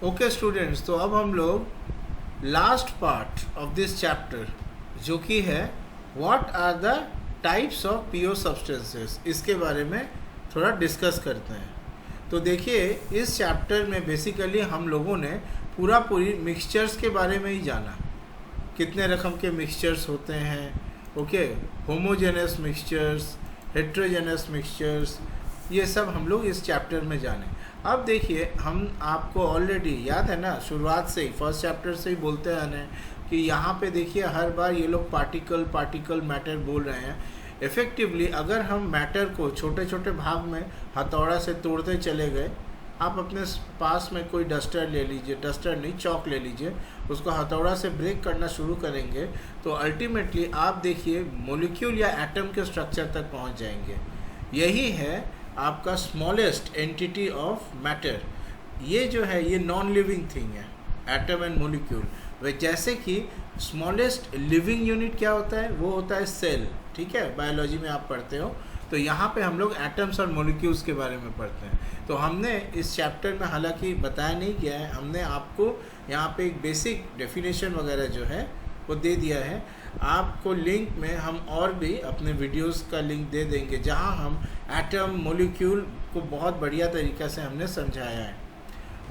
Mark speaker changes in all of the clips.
Speaker 1: Okay students, तो अब हम लोग last part of this chapter जो कि है what are the types of pure substances, इसके बारे में थोड़ा डिस्कस करते हैं। तो देखिए, इस चैप्टर में बेसिकली हम लोगों ने पूरी मिक्सचर्स के बारे में ही जाना। कितने रकम के मिक्सचर्स होते हैं, okay, homogeneous mixtures, heterogeneous mixtures, ये सब हम लोग इस चैप्टर में जाने। अब देखिए, हम आपको ऑलरेडी याद है ना, शुरुआत से ही फर्स्ट चैप्टर से ही बोलते हैं कि यहाँ पे देखिए हर बार ये लोग पार्टिकल मैटर बोल रहे हैं। इफ़ेक्टिवली अगर हम मैटर को छोटे छोटे भाग में हथौड़ा से तोड़ते चले गए, आप अपने पास में कोई डस्टर ले लीजिए, डस्टर नहीं चॉक ले लीजिए, उसको हथौड़ा से ब्रेक करना शुरू करेंगे तो अल्टीमेटली आप देखिए मॉलिक्यूल या एटम के स्ट्रक्चर तक पहुंच जाएंगे। यही है आपका स्मॉलेस्ट एंटिटी ऑफ मैटर। ये जो है ये नॉन लिविंग थिंग है, एटम एंड मॉलिक्यूल। वे जैसे कि स्मॉलेस्ट लिविंग यूनिट क्या होता है, वो होता है सेल, ठीक है, बायोलॉजी में आप पढ़ते हो। तो यहाँ पे हम लोग एटम्स और मॉलिक्यूल्स के बारे में पढ़ते हैं। तो हमने इस चैप्टर में हालांकि बताया नहीं गया है, हमने आपको यहाँ पे एक बेसिक डेफिनेशन वगैरह जो है वो दे दिया है। आपको लिंक में हम और भी अपने वीडियोस का लिंक दे देंगे जहाँ हम एटम मॉलिक्यूल को बहुत बढ़िया तरीक़ा से हमने समझाया है।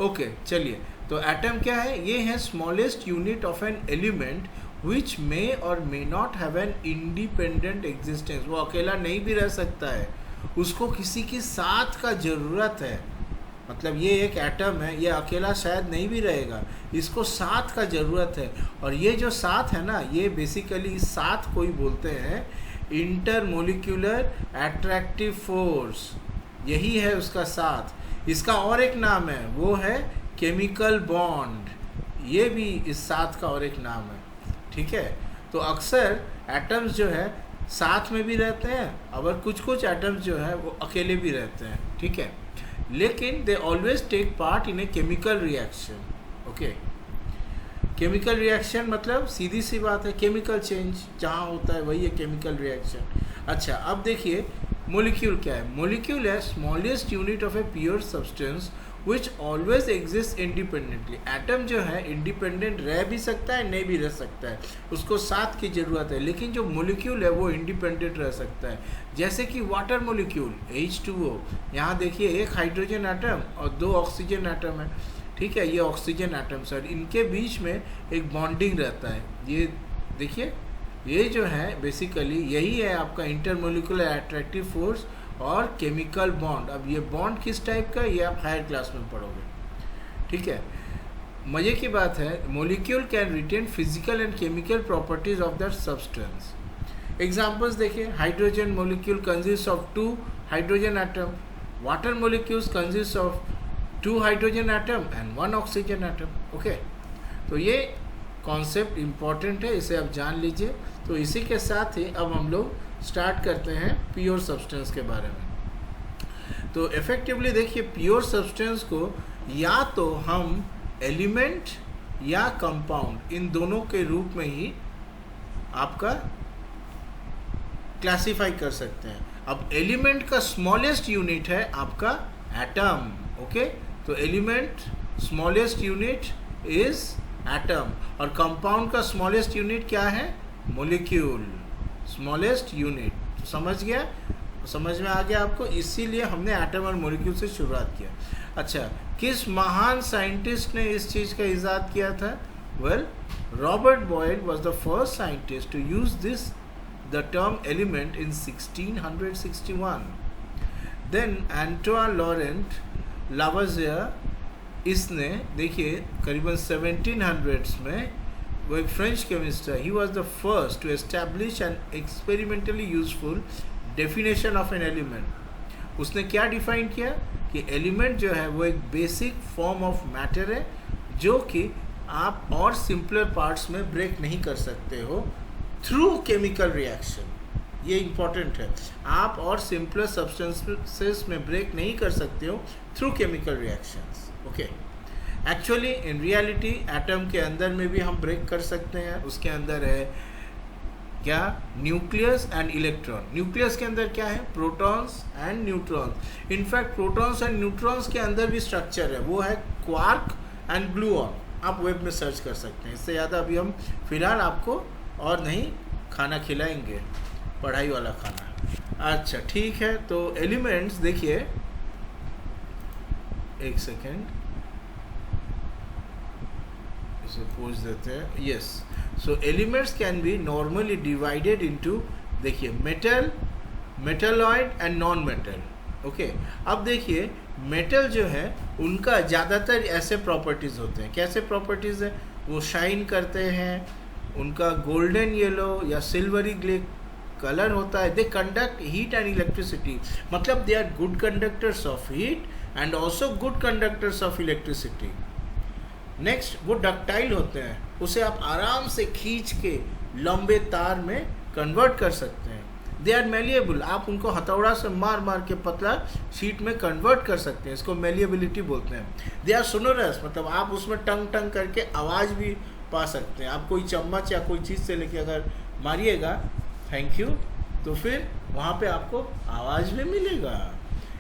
Speaker 1: ओके, चलिए, तो एटम क्या है? ये है smallest unit of an element which may और may not have an independent existence. वो अकेला नहीं भी रह सकता है, उसको किसी के साथ का ज़रूरत है। मतलब ये एक एटम है, ये अकेला शायद नहीं भी रहेगा, इसको साथ का ज़रूरत है। और ये जो साथ है ना, ये बेसिकली साथ को ही बोलते हैं इंटरमोलिक्यूलर एट्रैक्टिव फोर्स। यही है उसका साथ। इसका और एक नाम है, वो है केमिकल बॉन्ड। ये भी इस साथ का और एक नाम है, ठीक है। तो अक्सर एटम्स जो है साथ में भी रहते हैं, और कुछ एटम्स जो है वो अकेले भी रहते हैं, ठीक है। लेकिन they always take part in a chemical reaction. Okay, chemical reaction मतलब सीधी सी बात है, केमिकल चेंज जहाँ होता है वही है केमिकल रिएक्शन। अच्छा, अब देखिए मॉलिक्यूल क्या है। मॉलिक्यूल है smallest unit of a pure substance which always exist independently. Atom जो है इंडिपेंडेंट रह भी सकता है, नहीं भी रह सकता है, उसको साथ की ज़रूरत है। लेकिन जो मॉलिक्यूल है वो इंडिपेंडेंट रह सकता है। जैसे कि वाटर मॉलिक्यूल H2O, यहाँ देखिए एक हाइड्रोजन एटम और 2 ऑक्सीजन एटम है, ठीक है। ये ऑक्सीजन एटम सर, इनके बीच में एक बॉन्डिंग रहता है। ये देखिए, ये जो है बेसिकली यही है आपका इंटरमोलिकुलर एट्रैक्टिव फोर्स और केमिकल बॉन्ड। अब ये बॉन्ड किस टाइप का, ये आप हायर क्लास में पढ़ोगे, ठीक है। मज़े की बात है, molecule can retain physical and chemical properties of that substance. Examples देखिए, hydrogen molecule consist of 2 hydrogen atom, water molecules consist of 2 hydrogen atom and 1 oxygen atom. Okay, तो ये कॉन्सेप्ट इम्पॉर्टेंट है, इसे आप जान लीजिए। तो इसी के साथ ही अब हम लोग स्टार्ट करते हैं प्योर सब्सटेंस के बारे में। तो इफेक्टिवली देखिए, प्योर सब्सटेंस को या तो हम एलिमेंट या कंपाउंड, इन दोनों के रूप में ही आपका क्लासिफाई कर सकते हैं। अब एलिमेंट का स्मॉलेस्ट यूनिट है आपका एटम, ओके। तो element smallest unit is atom, और कंपाउंड का स्मॉलेस्ट यूनिट क्या है? Molecule, smallest unit. समझ गया, समझ में आ गया आपको? इसीलिए हमने एटम और मॉलिक्यूल से शुरुआत किया। अच्छा, किस महान साइंटिस्ट ने इस चीज़ का इजाद किया था? Well, Robert Boyle was the first scientist to use this the term element in 1661। Then Antoine Laurent Lavoisier, इसने देखिए करीबन 1700s में, वो एक फ्रेंच केमिस्ट है, he was the first to establish an experimentally useful definition of an element. उसने क्या define किया कि एलिमेंट जो है वो एक बेसिक फॉर्म ऑफ मैटर है जो कि आप और सिंपलर पार्ट्स में ब्रेक नहीं कर सकते हो थ्रू केमिकल रिएक्शन। ये इम्पॉर्टेंट है, आप और सिंपलर सब्सटेंसेस में ब्रेक नहीं कर सकते हो through chemical reactions. Okay, actually in reality atom के अंदर में भी हम ब्रेक कर सकते हैं। उसके अंदर है क्या? Nucleus and electron. न्यूक्लियस के अंदर क्या है? Protons and neutrons. In fact protons and neutrons के अंदर भी स्ट्रक्चर है, वो है क्वार्क एंड ग्लूऑन, आप वेब में सर्च कर सकते हैं। इससे ज़्यादा अभी हम फिलहाल आपको और नहीं खाना खिलाएंगे, पढ़ाई वाला खाना। अच्छा ठीक है, तो एलिमेंट्स देखिए, एक सेकेंड इसे पूछ देते हैं। Yes, so elements can be normally divided into, देखिए metal, metalloid and non metal. Okay, अब देखिए मेटल जो है उनका ज़्यादातर ऐसे प्रॉपर्टीज़ होते हैं। कैसे प्रॉपर्टीज़ है? वो शाइन करते हैं, उनका गोल्डन येलो या सिल्वरी ग्रे कलर होता है। They conduct heat and electricity, मतलब they are good conductors of heat and also good conductors of electricity. Next, वो डक्टाइल होते हैं, उसे आप आराम से खींच के लंबे तार में कन्वर्ट कर सकते हैं। दे आर मेलिएबल, आप उनको हथौड़ा से मार मार के पतला शीट में कन्वर्ट कर सकते हैं, इसको मेलिएबिलिटी बोलते हैं। दे आर सोनोरस, मतलब आप उसमें टंग टंग करके आवाज़ भी पा सकते हैं। आप कोई चम्मच या कोई चीज़ से लेके अगर मारिएगा थैंक यू, तो फिर वहाँ पे आपको आवाज़ भी मिलेगा।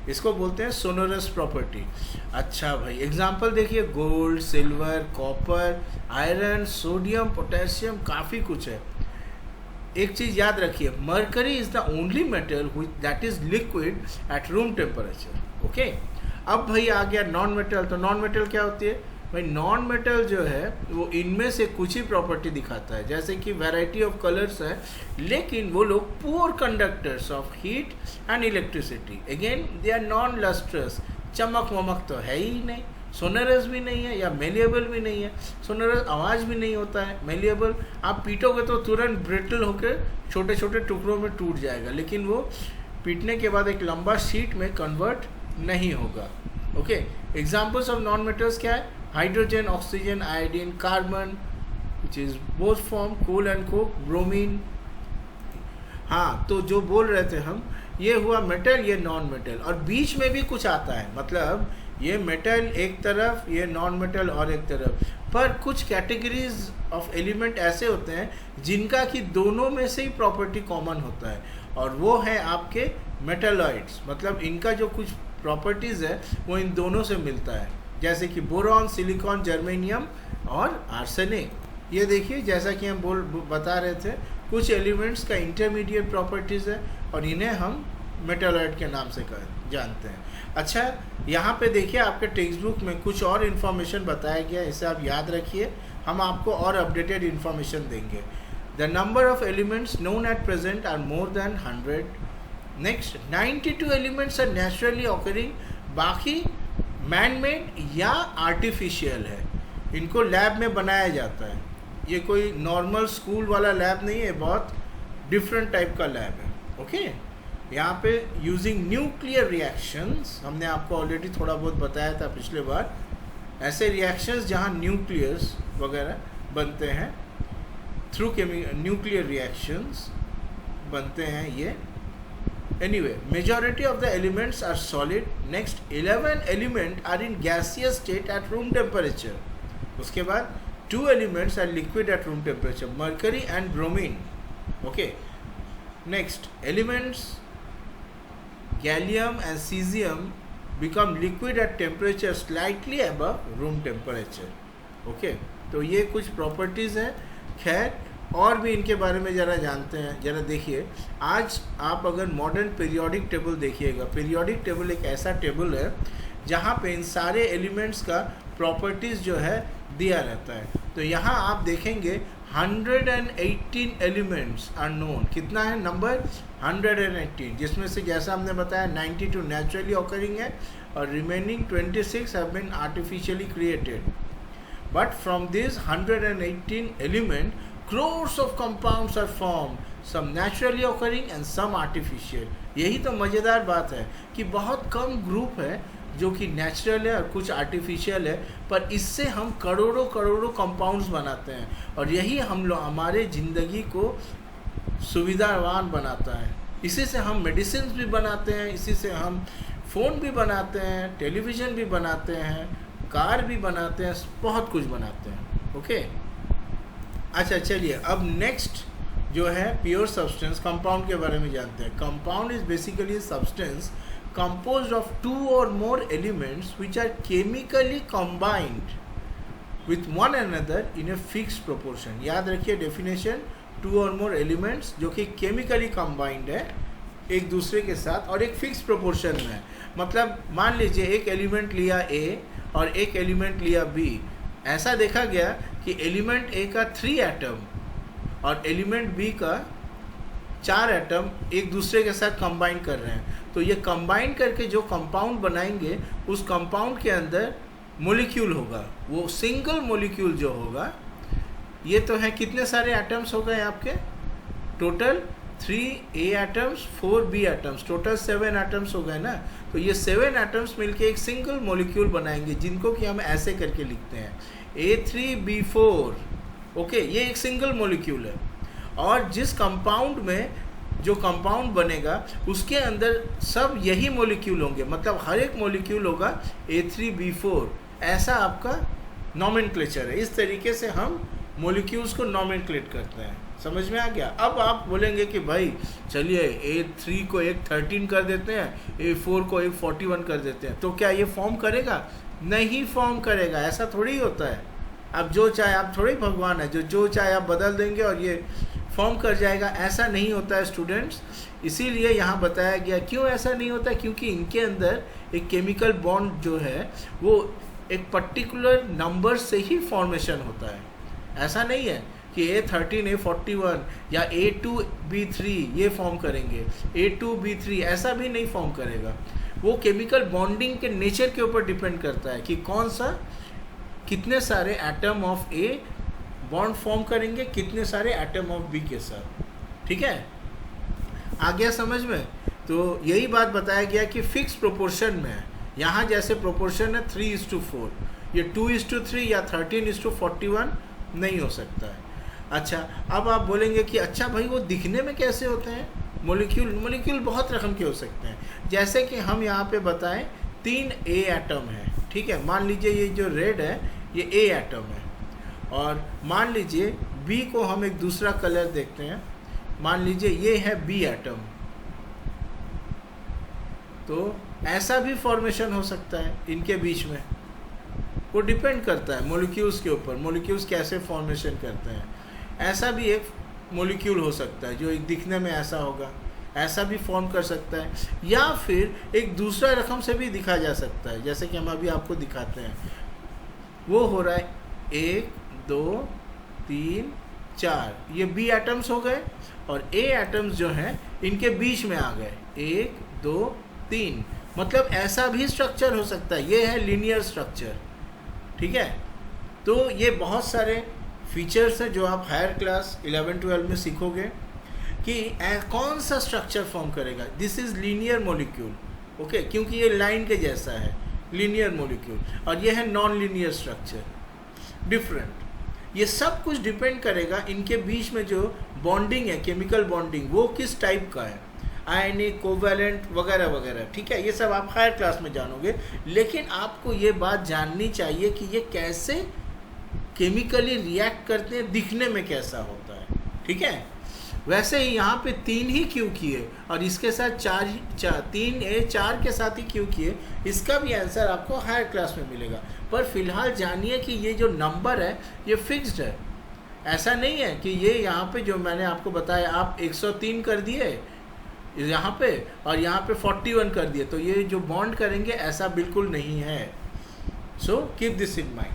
Speaker 1: इसको बोलते हैं सोनोरस प्रॉपर्टी। अच्छा भाई, एग्जाम्पल देखिए, gold, silver, copper, iron, sodium, potassium, काफ़ी कुछ है। एक चीज़ याद रखिए, mercury is the only metal that is liquid at room temperature. Okay, अब भाई आ गया नॉन मेटल। तो नॉन मेटल क्या होती है भाई? नॉन मेटल जो है वो इनमें से कुछ ही प्रॉपर्टी दिखाता है, जैसे कि वैरायटी ऑफ कलर्स है, लेकिन वो लोग poor conductors of heat and electricity. Again they are non lustrous, चमक वमक तो है ही नहीं, सोनरस भी नहीं है या मेलिएबल भी नहीं है। सोनरस आवाज़ भी नहीं होता है, मेलिएबल आप पीटोगे तो तुरंत ब्रिटल होकर छोटे छोटे टुकड़ों में टूट जाएगा, लेकिन वो पीटने के बाद एक लंबा शीट में कन्वर्ट नहीं होगा। Okay, examples of non metals क्या है? Hydrogen, oxygen, iodine, carbon which is both form, coal and coke, bromine. हाँ, तो जो बोल रहे थे हम, ये हुआ मेटल, ये नॉन मेटल, और बीच में भी कुछ आता है, मतलब ये मेटल एक तरफ, ये नॉन मेटल और एक तरफ। पर कुछ कैटेगरीज ऑफ एलिमेंट ऐसे होते हैं जिनका कि दोनों में से ही प्रॉपर्टी कॉमन होता है, और वो है आपके मेटलॉइड्स, मतलब इनका जो कुछ प्रॉपर्टीज़ है वो इन दोनों से मिलता है, जैसे कि बोरॉन, सिलिकॉन, जर्मेनियम और आर्सेनिक। ये देखिए, जैसा कि हम बता रहे थे, कुछ एलिमेंट्स का इंटरमीडिएट प्रॉपर्टीज़ है और इन्हें हम मेटलॉइड के नाम से जानते हैं। अच्छा, यहाँ पे देखिए आपके टेक्स्ट बुक में कुछ और इन्फॉर्मेशन बताया गया, इसे आप याद रखिए, हम आपको और अपडेटेड इन्फॉर्मेशन देंगे। The number of elements known at present are more than 100। Next, 92 elements are naturally occurring, बाकी मैन मेड या आर्टिफिशियल है, इनको लैब में बनाया जाता है। ये कोई नॉर्मल स्कूल वाला लैब नहीं है, बहुत डिफरेंट टाइप का लैब है। ओके, यहाँ पे यूजिंग न्यूक्लियर रिएक्शंस, हमने आपको ऑलरेडी थोड़ा बहुत बताया था पिछले बार, ऐसे रिएक्शंस जहाँ न्यूक्लियस वगैरह बनते हैं, थ्रू न्यूक्लियर रिएक्शंस बनते हैं ये। Anyway, majority of the elements are solid. Next, 11 element are in gaseous state at room temperature. उसके बाद 2 elements are liquid at room temperature, mercury and bromine. Okay. Next, elements gallium and cesium become liquid at temperature slightly above room temperature. Okay. तो ये कुछ properties हैं। खैर, और भी इनके बारे में ज़रा जानते हैं। ज़रा देखिए, आज आप अगर मॉडर्न पीरियोडिक टेबल देखिएगा, पीरियोडिक टेबल एक ऐसा टेबल है जहाँ पे इन सारे एलिमेंट्स का प्रॉपर्टीज़ जो है दिया रहता है। तो यहाँ आप देखेंगे 118 एलिमेंट्स आर नोन। कितना है नंबर? 118, जिसमें से जैसा हमने बताया 92 नेचुरली ऑकरिंग है और remaining 26 have been artificially created. But from this 118 element crores of compounds are formed, some naturally occurring and some artificial। यही तो मज़ेदार बात है कि बहुत कम ग्रुप है जो कि नेचुरल है और कुछ आर्टिफिशियल है, पर इससे हम करोड़ों करोड़ों कंपाउंड्स बनाते हैं, और यही हम लोग हमारे ज़िंदगी को सुविधावान बनाता है। इसी से हम मेडिसिन भी बनाते हैं, इसी से हम फ़ोन भी बनाते हैं, टेलीविज़न भी बनाते हैं, कार भी बनाते हैं, बहुत कुछ बनाते हैं। ओके, अच्छा चलिए, अब नेक्स्ट जो है प्योर सब्सटेंस, कंपाउंड के बारे में जानते हैं। Compound is basically substance composed of 2 or more elements which are chemically combined with one another in a fixed proportion. याद रखिए डेफिनेशन, 2 or more elements जो कि केमिकली कंबाइंड है एक दूसरे के साथ और एक फिक्स प्रोपोर्शन में है. मतलब मान लीजिए एक एलिमेंट लिया A और एक एलिमेंट लिया B. ऐसा देखा गया कि एलिमेंट A का 3 एटम और एलिमेंट B का 4 एटम एक दूसरे के साथ कंबाइन कर रहे हैं. तो ये कंबाइन करके जो कंपाउंड बनाएंगे उस कंपाउंड के अंदर मोलिक्यूल होगा. वो सिंगल मोलिक्यूल जो होगा, ये तो है कितने सारे एटम्स हो गए आपके, total 3 A atoms 4 B atoms, total 7 atoms हो गए ना. तो ये 7 एटम्स मिलके एक सिंगल मोलिक्यूल बनाएंगे जिनको कि हम ऐसे करके लिखते हैं A3B4. ओके, ये एक सिंगल मोलिक्यूल है. और जिस कंपाउंड में जो कंपाउंड बनेगा उसके अंदर सब यही मोलिक्यूल होंगे. मतलब हर एक मोलिक्यूल होगा A3B4. ऐसा आपका नॉमेनक्लेचर है. इस तरीके से हम मोलिक्यूल्स को नॉमेनक्लेट करते हैं. समझ में आ गया. अब आप बोलेंगे कि भाई चलिए A3 को एक 13 कर देते हैं, A4 को एक 41 कर देते हैं, तो क्या ये फॉर्म करेगा? नहीं फॉर्म करेगा. ऐसा थोड़ी होता है. अब जो चाहे, आप थोड़ी भगवान है जो चाहे आप बदल देंगे और ये फॉर्म कर जाएगा. ऐसा नहीं होता है स्टूडेंट्स. इसीलिए यहाँ बताया गया. क्यों ऐसा नहीं होता? क्योंकि इनके अंदर एक केमिकल बॉन्ड जो है वो एक पर्टिकुलर नंबर से ही फॉर्मेशन होता है. ऐसा नहीं है कि A13 A41 या A2B3 ये फॉर्म करेंगे, A2B3 ऐसा भी नहीं फॉर्म करेगा. वो केमिकल बॉन्डिंग के नेचर के ऊपर डिपेंड करता है कि कौन सा, कितने सारे atom of A bond form करेंगे, कितने सारे एटम ऑफ B के साथ. ठीक है, आ गया समझ में? तो यही बात बताया गया कि फिक्स प्रोपोर्शन में है. यहाँ जैसे प्रोपोर्शन है 3:4, ये 2:3 या 13:41 नहीं हो सकता है. अच्छा, अब आप बोलेंगे कि अच्छा भाई वो दिखने में कैसे होते हैं मोलिक्यूल बहुत रकम के हो सकते हैं. जैसे कि हम यहाँ पे बताएं 3 A एटम है. ठीक है, मान लीजिए ये जो रेड है ये A एटम है. और मान लीजिए B को हम एक दूसरा कलर देखते हैं. मान लीजिए ये है B एटम. तो ऐसा भी फॉर्मेशन हो सकता है इनके बीच में. वो डिपेंड करता है मोलिक्यूल्स के ऊपर, मोलिक्यूल्स कैसे फॉर्मेशन करते हैं. ऐसा भी एक मोलिक्यूल हो सकता है जो एक दिखने में ऐसा होगा, ऐसा भी फॉर्म कर सकता है. या फिर एक दूसरा रकम से भी दिखा जा सकता है, जैसे कि हम अभी आपको दिखाते हैं. वो हो रहा है 1 2 3 4, ये B एटम्स हो गए और A एटम्स जो हैं इनके बीच में आ गए 1 2 3. मतलब ऐसा भी स्ट्रक्चर हो सकता है. ये है लीनियर स्ट्रक्चर. ठीक है, तो ये बहुत सारे फीचर्स हैं जो आप हायर क्लास 11-12 में सीखोगे कि कौन सा स्ट्रक्चर फॉर्म करेगा. This is linear molecule. Okay, क्योंकि ये लाइन के जैसा है, लीनियर मोलिक्यूल. और ये है नॉन लीनियर स्ट्रक्चर, डिफरेंट. ये सब कुछ डिपेंड करेगा इनके बीच में जो बॉन्डिंग है, केमिकल बॉन्डिंग, वो किस टाइप का है, आयनिक, कोवैलेंट वगैरह वगैरह. ठीक है, ये सब आप हायर क्लास में जानोगे. लेकिन आपको ये बात जाननी चाहिए कि ये कैसे केमिकली रिएक्ट करते हैं, दिखने में कैसा होता है. ठीक है, वैसे ही यहाँ पे 3 ही क्यों किए और इसके साथ 3 A 4 के साथ ही क्यों किए, इसका भी आंसर आपको हायर क्लास में मिलेगा. पर फिलहाल जानिए कि ये जो नंबर है ये फिक्स्ड है. ऐसा नहीं है कि ये यहाँ पे जो मैंने आपको बताया आप 103 कर दिए यहाँ पे और यहाँ पे 41 कर दिए तो ये जो बॉन्ड करेंगे, ऐसा बिल्कुल नहीं है. So keep this in mind.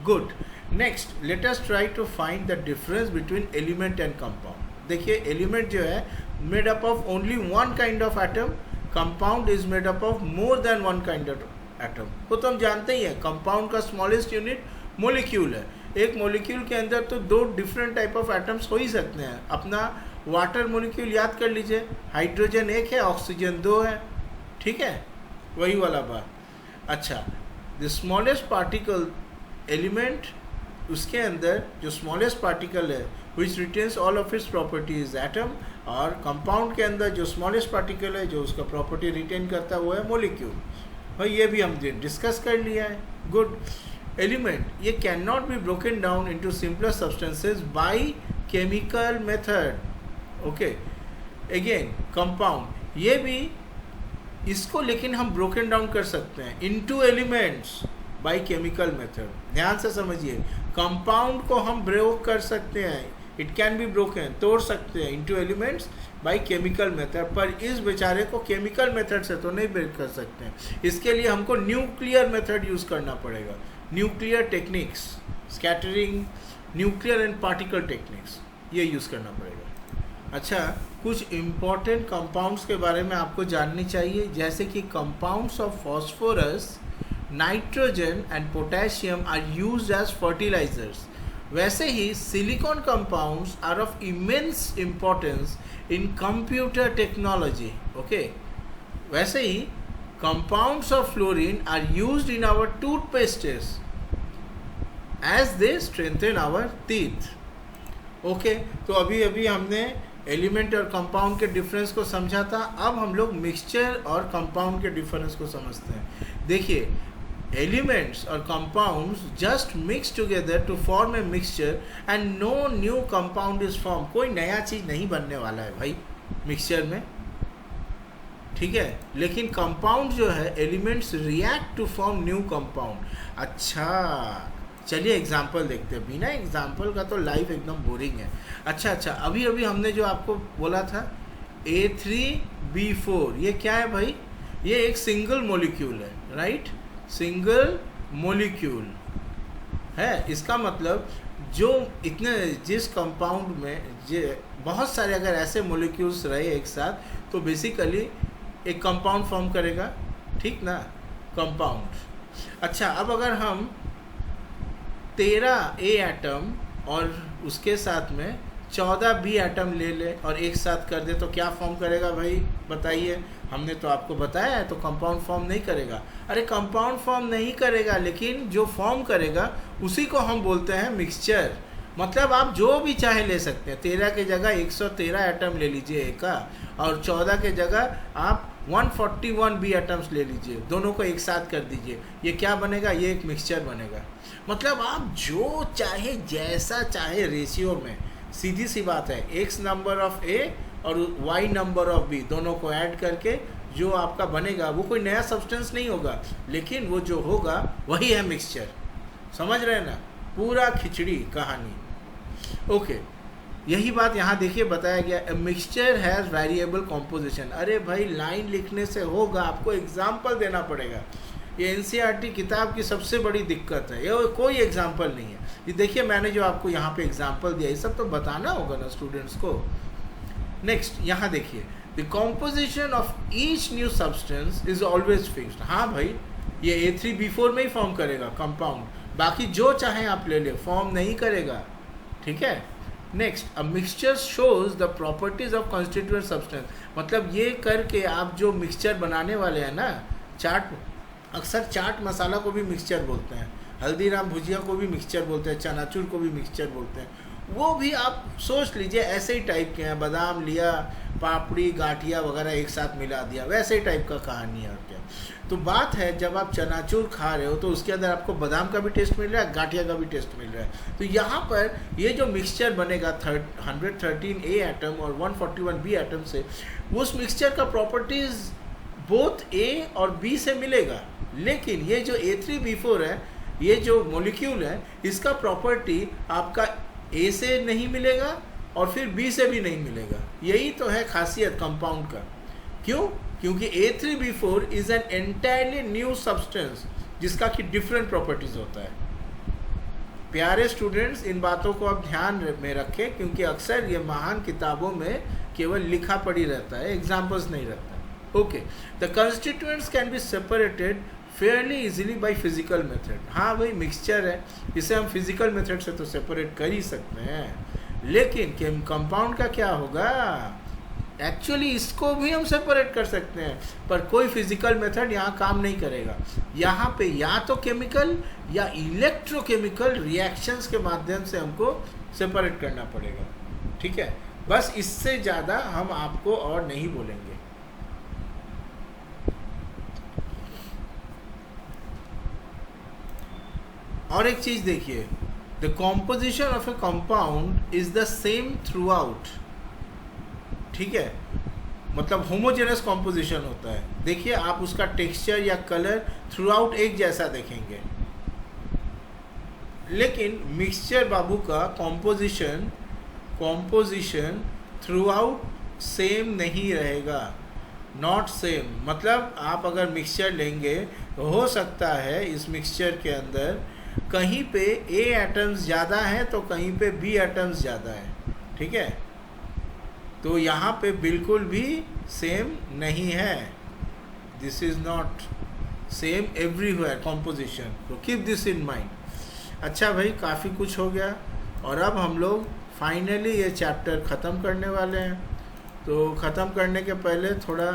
Speaker 1: Good. Next, let us try to find the difference between element and compound. देखिए, एलिमेंट जो है made up of only one kind of atom, compound is made up of more than one kind of atom. वो तो हम जानते ही हैं. Compound का smallest unit molecule है. एक मोलिक्यूल के अंदर तो 2 डिफरेंट टाइप ऑफ एटम्स हो ही सकते हैं. अपना वाटर मोलिक्यूल याद कर लीजिए, हाइड्रोजन 1 है, ऑक्सीजन 2 है. ठीक है, वही वाला बात. अच्छा, द स्मॉलेस्ट पार्टिकल एलिमेंट, उसके अंदर जो स्मॉलेस्ट पार्टिकल है which retains all of its properties atom. और कंपाउंड के अंदर जो स्मॉलेस्ट पार्टिकल है जो उसका प्रॉपर्टी रिटेन करता है वो है मोलिक्यूल. और ये भी हम डिस्कस कर लिया है. गुड. एलिमेंट, ये can not be broken down into simpler substances by chemical method. Okay, again compound, ये भी इसको लेकिन हम ब्रोकन डाउन कर सकते हैं into elements by chemical method. ध्यान से समझिए, कंपाउंड को हम ब्रेक कर सकते हैं, इट कैन बी ब्रोकन, तोड़ सकते हैं into elements by chemical method, पर इस बेचारे को केमिकल मेथड से तो नहीं ब्रेक कर सकते हैं। इसके लिए हमको न्यूक्लियर मेथड यूज़ करना पड़ेगा, nuclear techniques, scattering, nuclear and particle techniques, ये यूज़ करना पड़ेगा। अच्छा, कुछ इम्पॉर्टेंट कंपाउंड्स के बारे में आपको जाननी चाहिए, जैसे कि compounds of phosphorus, nitrogen and potassium are used as fertilisers. वैसे ही silicon compounds are of immense importance in computer technology. Okay, वैसे ही compounds of fluorine are used in our toothpastes as they strengthen our teeth. Okay, तो अभी अभी हमने element और compound के डिफरेंस को समझा था। अब हम लोग मिक्सचर और कंपाउंड के डिफरेंस को समझते हैं। देखिए, एलिमेंट्स और compounds just mix together to form a mixture and no new compound is form. कोई नया चीज़ नहीं बनने वाला है भाई मिक्सचर में, ठीक है। लेकिन कंपाउंड जो है, elements react to form new compound. अच्छा, चलिए एग्जाम्पल देखते हैं। बिना एग्जाम्पल का तो लाइफ एकदम बोरिंग है। अच्छा, अभी अभी हमने जो आपको बोला था A3B4, ये क्या है भाई? ये एक सिंगल मॉलिक्यूल है, राइट? सिंगल मॉलिक्यूल है। इसका मतलब जो इतने जिस कंपाउंड में बहुत सारे अगर ऐसे मॉलिक्यूल्स रहे एक साथ तो बेसिकली एक कंपाउंड फॉर्म करेगा, ठीक ना, कंपाउंड। अच्छा, अब अगर हम 13 A एटम और उसके साथ में 14 B एटम ले ले और एक साथ कर दे तो क्या फॉर्म करेगा भाई, बताइए? हमने तो आपको बताया है, तो कंपाउंड फॉर्म नहीं करेगा। अरे कंपाउंड फॉर्म नहीं करेगा, लेकिन जो फॉर्म करेगा उसी को हम बोलते हैं मिक्सचर। मतलब आप जो भी चाहे ले सकते हैं। 13 के जगह 113 एटम ले लीजिए A का, और 14 के जगह आप 141 B एटम्स ले लीजिए, दोनों को एक साथ कर दीजिए। ये क्या बनेगा? ये एक मिक्सचर बनेगा। मतलब आप जो चाहे, जैसा चाहे रेशियो में, सीधी सी बात है, X नंबर ऑफ A और Y नंबर ऑफ B दोनों को ऐड करके जो आपका बनेगा वो कोई नया सब्सटेंस नहीं होगा, लेकिन वो जो होगा वही है मिक्सचर। समझ रहे हैं ना? पूरा खिचड़ी कहानी। ओके, यही बात यहाँ देखिए बताया गया, मिक्सचर हैज़ वेरिएबल कॉम्पोजिशन। अरे भाई, लाइन लिखने से होगा, आपको एग्जाम्पल देना पड़ेगा। ये NCERT किताब की सबसे बड़ी दिक्कत है, ये कोई एग्जाम्पल नहीं है। ये देखिए, मैंने जो आपको यहाँ पे एग्जाम्पल दिया, ये सब तो बताना होगा ना स्टूडेंट्स को। नेक्स्ट, यहाँ देखिए, the composition of each new substance is always fixed. हाँ भाई, ये A3B4 में ही फॉर्म करेगा कंपाउंड, बाकी जो चाहे आप ले ले, फॉर्म नहीं करेगा, ठीक है। Next, a mixture shows the properties of constituent substance. मतलब ये करके आप जो मिक्सचर बनाने वाले हैं ना, चाट, अक्सर चाट मसाला को भी मिक्सचर बोलते हैं, हल्दीराम भुजिया को भी मिक्सचर बोलते हैं, चनाचूर को भी मिक्सचर बोलते हैं। वो भी आप सोच लीजिए ऐसे ही टाइप के हैं, बादाम लिया, पापड़ी, गाठिया वगैरह एक साथ मिला दिया, वैसे ही टाइप का कहानी है। क्या तो बात है, जब आप चनाचूर खा रहे हो तो उसके अंदर आपको बादाम का भी टेस्ट मिल रहा है, गाठिया का भी टेस्ट मिल रहा है। तो यहाँ पर ये जो मिक्सचर बनेगा 113 A एटम और 141 B एटम से, उस मिक्सचर का प्रॉपर्टीज बोथ A और B से मिलेगा। लेकिन ये जो A3B4 है, ये जो मॉलिक्यूल है, इसका प्रॉपर्टी आपका A से नहीं मिलेगा और फिर B से भी नहीं मिलेगा। यही तो है खासियत कंपाउंड का। क्यों? क्योंकि A3B4 is an entirely new substance जिसका कि डिफरेंट प्रॉपर्टीज होता है। प्यारे स्टूडेंट्स, इन बातों को आप ध्यान में रखें, क्योंकि अक्सर ये महान किताबों में केवल लिखा पड़ी रहता है, एग्जाम्पल्स नहीं रहता। Okay, the constituents can be separated Fairlie easily by physical method. हाँ भाई, मिक्सचर है, इसे हम फिजिकल मेथड से तो सेपरेट कर ही सकते हैं, लेकिन कंपाउंड का क्या होगा? एक्चुअली इसको भी हम सेपरेट कर सकते हैं, पर कोई फिजिकल मेथड यहाँ काम नहीं करेगा। यहाँ पे या तो केमिकल या इलेक्ट्रोकेमिकल रिएक्शंस के माध्यम से हमको सेपरेट करना पड़ेगा, ठीक है। बस इससे ज़्यादा हम आपको और नहीं बोलेंगे। और एक चीज़ देखिए, the composition of A compound is the same through out, ठीक है। मतलब होमोजेनस कॉम्पोजिशन होता है। देखिए, आप उसका टेक्सचर या कलर थ्रू आउट एक जैसा देखेंगे, लेकिन मिक्सचर बाबू का कॉम्पोजिशन थ्रू आउट सेम नहीं रहेगा, नॉट सेम। मतलब आप अगर मिक्सचर लेंगे तो हो सकता है इस मिक्सचर के अंदर कहीं पे ए एटम्स ज़्यादा हैं तो कहीं पे बी एटम्स ज़्यादा है, ठीक है। तो यहाँ पे बिल्कुल भी सेम नहीं है, this is not same everywhere composition, तो कीप दिस इन माइंड। अच्छा भाई, काफ़ी कुछ हो गया और अब हम लोग फाइनली ये चैप्टर ख़त्म करने वाले हैं। तो ख़त्म करने के पहले थोड़ा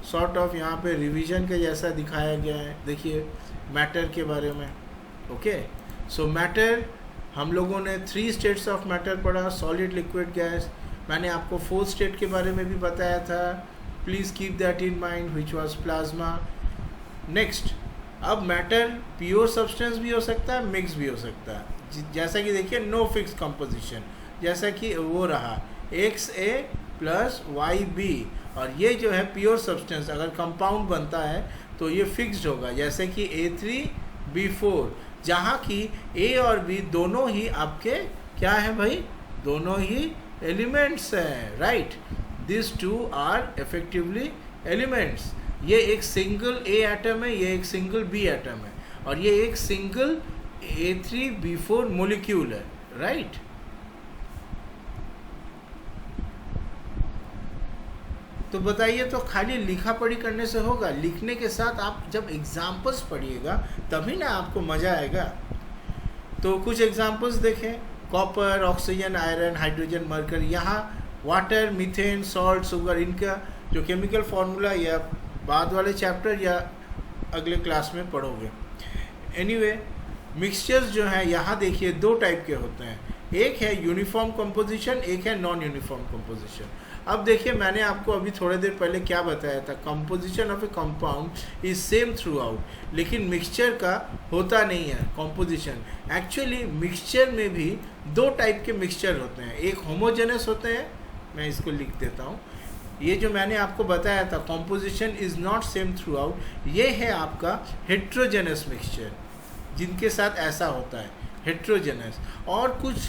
Speaker 1: सॉर्ट ऑफ यहाँ पे रिवीजन के जैसा दिखाया गया है। देखिए मैटर के बारे में, ओके। सो मैटर हम लोगों ने 3 स्टेट्स ऑफ मैटर पढ़ा, सॉलिड, लिक्विड, गैस। मैंने आपको 4th स्टेट के बारे में भी बताया था, please keep that in mind, which was plasma. Next, अब मैटर प्योर सब्सटेंस भी हो सकता है, मिक्स भी हो सकता है। जैसा कि देखिए नो फिक्स कंपोजिशन, जैसा कि वो रहा XA प्लस YB, और ये जो है प्योर सब्सटेंस अगर कंपाउंड बनता है तो ये फिक्स्ड होगा, जैसे कि A3B4, जहाँ की A और B दोनों ही आपके क्या है भाई, दोनों ही एलिमेंट्स हैं, right. This two are effectively elements. ये एक सिंगल A एटम है, ये एक सिंगल B एटम है, और ये एक सिंगल A3B4 मोलिक्यूल है, राइट। तो बताइए, तो खाली लिखा पढ़ी करने से होगा? लिखने के साथ आप जब एग्जाम्पल्स पढ़िएगा तभी ना आपको मज़ा आएगा। तो कुछ एग्जाम्पल्स देखें, copper, oxygen, iron, hydrogen, mercury. यहाँ वाटर, मीथेन, सॉल्ट, शुगर, इनका जो केमिकल फार्मूला या बाद वाले चैप्टर या अगले क्लास में पढ़ोगे। एनीवे, मिक्सचर्स जो हैं यहाँ देखिए 2 टाइप के होते हैं, एक है यूनिफॉर्म कंपोजिशन, एक है नॉन यूनिफॉर्म कंपोजिशन। अब देखिए मैंने आपको अभी थोड़े देर पहले क्या बताया था, composition of A compound is same through out, लेकिन मिक्सचर का होता नहीं है कंपोजिशन। एक्चुअली मिक्सचर में भी 2 टाइप के मिक्सचर होते हैं, एक होमोजेनस होते हैं, मैं इसको लिख देता हूँ। ये जो मैंने आपको बताया था composition is not same through out, ये है आपका हेट्रोजेनस मिक्सचर, जिनके साथ ऐसा होता है हेट्रोजेनस। और कुछ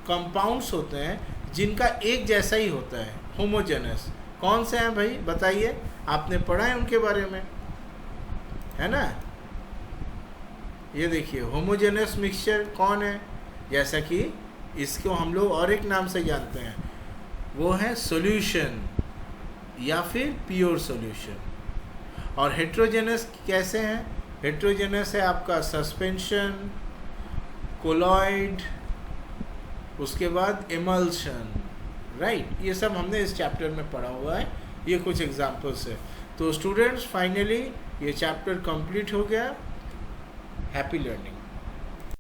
Speaker 1: कंपाउंड्स होते हैं जिनका एक जैसा ही होता है, होमोजेनस। कौन से हैं भाई बताइए, आपने पढ़ा है उनके बारे में, है ना। ये देखिए होमोजेनस मिक्सचर कौन है, जैसा कि इसको हम लोग और एक नाम से जानते हैं, वो है सॉल्यूशन या फिर प्योर सॉल्यूशन। और हेट्रोजेनस कैसे हैं, हेट्रोजेनस है आपका सस्पेंशन, कोलॉइड, उसके बाद एमल्शन, राइट। ये सब हमने इस चैप्टर में पढ़ा हुआ है, ये कुछ एग्जांपल्स है। तो स्टूडेंट्स फाइनली ये चैप्टर कंप्लीट हो गया। Happy learning.